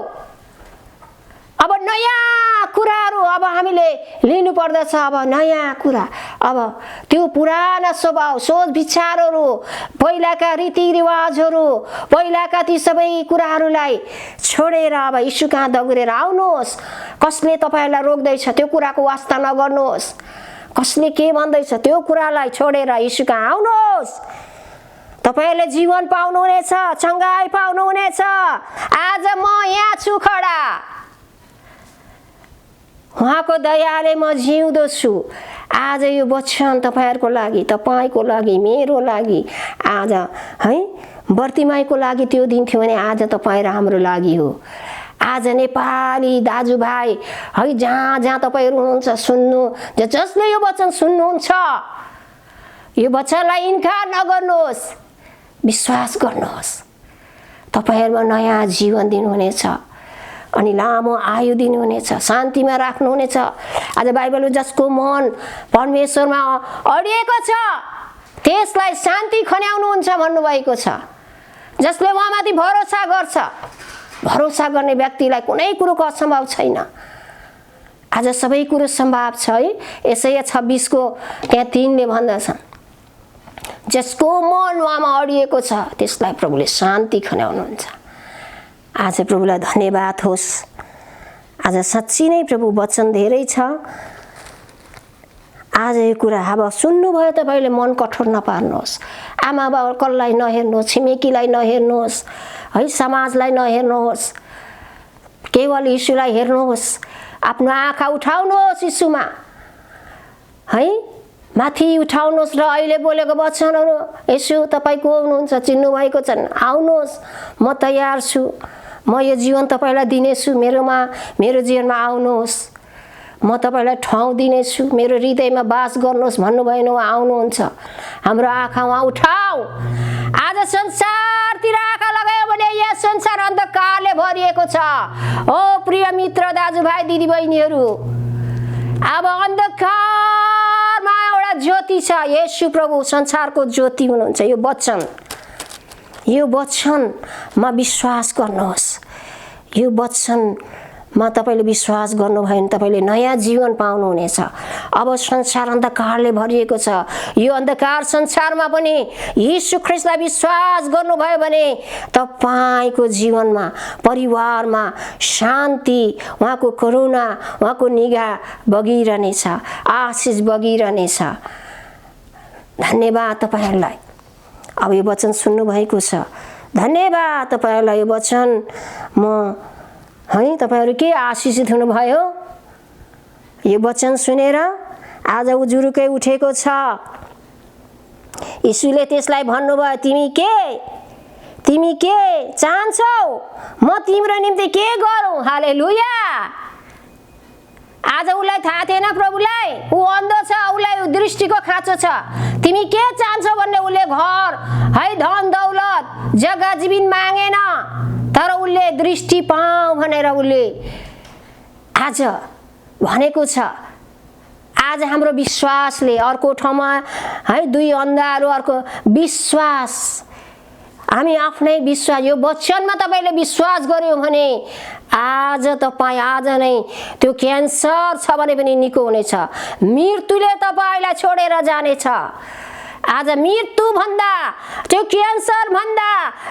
अब नयाँ कुराहरू अब हामीले लिनु पर्दछ। अब नयाँ कुरा, अब त्यो पुराना स्वभाव, सोच विचारहरू, पहिलाका रीतिरिवाजहरू, पहिलाका ती सबै कुराहरूलाई छोडेर अब यीशु कहाँ दगुरेर आउनुहोस्। कसले तपाईँहरूलाई रोक्दैछ त्यो कुराको वास्ता नगर्नुहोस्। कसले के भन्दैछ त्यो कुरालाई छोडेर यीशु कहाँ आउनुहोस्। तपाईहरूले जीवन पाउनुहुनेछ, चङ्गाई पाउनुहुनेछ। आज म यहाँ छु खडा, उहाँको दयाले म जिउँदो छु। आज यो वचन तपाईँहरूको लागि, तपाईँको लागि, मेरो लागि, आज है बर्तिमाईको लागि त्यो दिन थियो भने आज तपाईँ र हाम्रो लागि हो। आज नेपाली दाजुभाइ है जहाँ जहाँ तपाईँहरू हुनुहुन्छ, सुन्नु, जसले यो वचन सुन्नुहुन्छ, यो वचनलाई इन्कार नगर्नुहोस्, विश्वास गर्नुहोस्। तपाईँहरूमा नयाँ जीवन दिनुहुनेछ अनि लामो आयु दिनुहुनेछ, शान्तिमा राख्नुहुनेछ। आज बाइबलमा जसको मन परमेश्वरमा अडिएको छ त्यसलाई शान्ति खन्याउनुहुन्छ भन्नुभएको छ। जसले उहाँमाथि भरोसा गर्छ, भरोसा गर्ने व्यक्तिलाई कुनै कुरोको असम्भव छैन। आज सबै कुरो सम्भव छ है। यसै 26 को त्यहाँ 3 ले भन्दछ, जसको मन उहाँमा अडिएको छ त्यसलाई प्रभुले शान्ति खन्याउनुहुन्छ। आज प्रभुलाई धन्यवाद होस्। आज साँच्ची नै प्रभु वचन धेरै छ। आज यो कुरा अब सुन्नुभयो, तपाईँले मन कठोर नपार्नुहोस्। आमा बाबालाई नहेर्नुहोस्, छिमेकीलाई नहेर्नुहोस् है, समाजलाई नहेर्नुहोस्, केवल यीशुलाई हेर्नुहोस्। आफ्नो आँखा उठाउनुहोस् यीशुमा है, माथि उठाउनुहोस् र अहिले बोलेको वचनहरू, यीशु तपाईँ को हुनुहुन्छ चिन्नु भएको छन्, आउनुहोस्, म तयार छु, म यो जीवन तपाईँलाई दिनेछु, मेरो जीवनमा आउनुहोस्, म तपाईँलाई ठाउँ दिनेछु, मेरो हृदयमा बास गर्नुहोस् भन्नुभएन, उहाँ आउनुहुन्छ। हाम्रो आँखा उहाँ उठाऊ। आज संसारतिर आँखा लगायो भने यहाँ संसार अन्धकारले भरिएको छ। ओ प्रिय मित्र, दाजुभाइ, दिदीबहिनीहरू, अब अन्धकारमा एउटा ज्योति छ। येशू प्रभु संसारको ज्योति हुनुहुन्छ। यो वचनमा विश्वास गर्नुहोस्। यो वचनमा तपाईँले विश्वास गर्नुभयो भने तपाईँले नयाँ जीवन पाउनुहुनेछ। अब संसार अन्धकारले भरिएको छ। यो अन्धकार संसारमा पनि यीशु ख्रीष्टलाई विश्वास गर्नुभयो भने तपाईँको जीवनमा, परिवारमा शान्ति, उहाँको करुणा, उहाँको निगाह बगिरहनेछ, आशिष बगिरहनेछ। धन्यवाद तपाईँहरूलाई। अब यो वचन सुन्नुभएको छ, धन्यवाद तपाईँहरूलाई। यो वचन म है, तपाईँहरू के आशिषित हुनुभयो यो वचन सुनेर। आज ऊ जुरुकै उठेको छ। यीशुले त्यसलाई भन्नुभयो, तिमी के चाहन्छौ, म तिम्रो निम्ति के गरौँ। हालेलुया। आज आज उसलाई थाहा थिएन प्रभुलाई ऊ अन्धो छ, उसलाई दृष्टिको खाँचो छ। तिमी के चाहन्छौ भन्ने उसले घर है धन दौलत जग्गा जीवन मागेन, तर उसले दृष्टि पाऊ भनेर उसले आज भनेको छ। आज हाम्रो विश्वासले अर्को ठाउँमा है दुई अन्धाहरू अर्को विश्वास, हामी आफ्नै विश्वास यो वचनमा तपाईले विश्वास गर्यो भने आज तपाई आज नै त्यो क्यान्सर छ भने पनि निको हुनेछ। मृत्युले तपाईलाई छोडेर जानेछ। आज मृत्यु भन्दा त्यो क्यान्सर भन्दा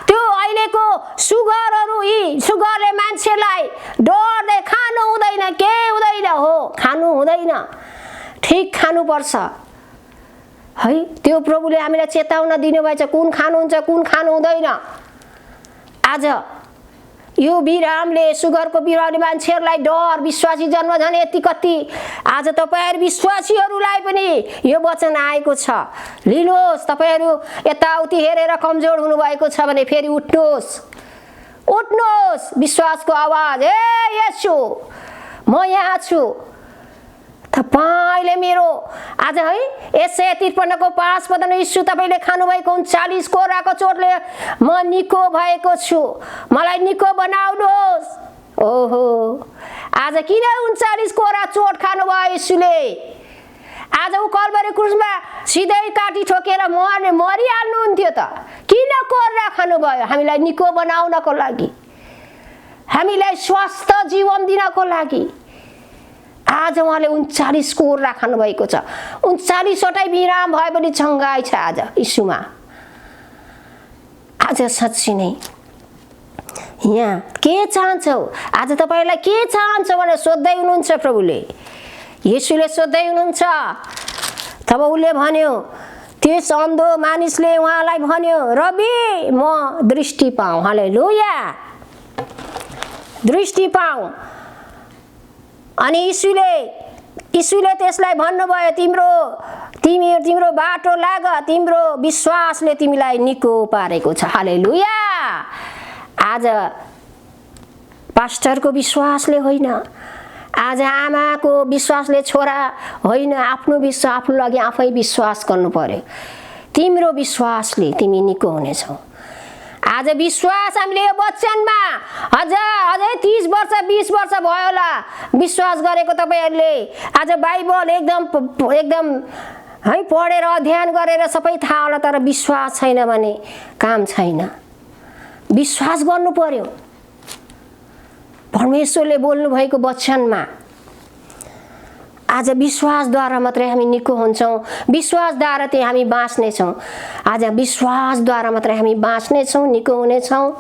त्यो अहिलेको सुगरहरू यी सुगरले मान्छेलाई डरले खानु हुँदैन, के हुँदैन हो खानु हुँदैन, ठीक खानु पर्छ है। त्यो प्रभुले हामीलाई चेताउन दिनुभएछ कुन खानु हुन्छ कुन खानु हुँदैन। आज यो बिरामले सुगरको बिरामी मान्छेहरूलाई डर, विश्वासी जन्म झन् यति कति। आज तपाईहरु विश्वासीहरूलाई पनि यो वचन आएको छ, लिनुहोस्। तपाईहरु यताउति हेरेर कमजोर हुनुभएको छ भने फेरि उठ्नुहोस्, उठ्नुहोस्। विश्वासको आवाज, ए येशू म यहाँ छु, तपाईले मेरो आज है यसै 53 को 5 पदमा यीशु तपाईले खानुभएको 39 कोराको चोटले म निको भएको छु, मलाई निको बनाउनुहोस्। ओहो आज किन 39 कोरा चोट खानुभयो यीशुले? आज ऊ कल्भरी क्रुसमा सिधै काटी ठोकेर मरिहाल्नुहुन्थ्यो त, किन कोरा खानुभयो? हामीलाई निको बनाउनको लागि, हामीलाई स्वस्थ जीवन दिनको लागि। आज उहाँले 39 कोरा खानु भएको छ। 39 वटै बिराम भए पनि चङ्गाइ छ आज यीशुमा। आज साँच्चै नै यहाँ के चाहन्छौ? आज तपाईलाई के चाहन्छ भनेर सोध्दै हुनुहुन्छ प्रभुले, येशूले सोध्दै हुनुहुन्छ। तब उसले भन्यो, त्यस अन्धो मानिसले उहाँलाई भन्यो, रबी म दृष्टि पाऊँ। हालेलुया, दृष्टि पाऊँ। अनि यीशुले त्यसलाई भन्नुभयो, तिम्रो बाटो लाग, तिम्रो विश्वासले तिमीलाई निको पारेको छ। हालेलुया। आज पास्टरको विश्वासले होइन, आज आमाको विश्वासले छोरा होइन, आफ्नो विश्वास आफ्नो लागि आफै विश्वास गर्नु पर्यो। तिम्रो विश्वासले तिमी निको हुनेछौ। आज विश्वास हामीले यो वचनमा अझै 30 वर्ष 20 वर्ष भयो होला विश्वास गरेको तपाईहरुले। आज बाइबल एकदम है पढेर अध्ययन गरेर सबै थाहा होला, तर विश्वास छैन भने काम छैन। विश्वास गर्नु पर्यो परमेश्वरले बोल्नु भएको वचनमा। आज विश्वासद्वारा मात्रै हामी निको हुन्छौँ, विश्वासद्वारा चाहिँ हामी बाँच्ने छौँ। आज विश्वासद्वारा मात्रै हामी बाँच्ने छौँ, निको हुने छौँ।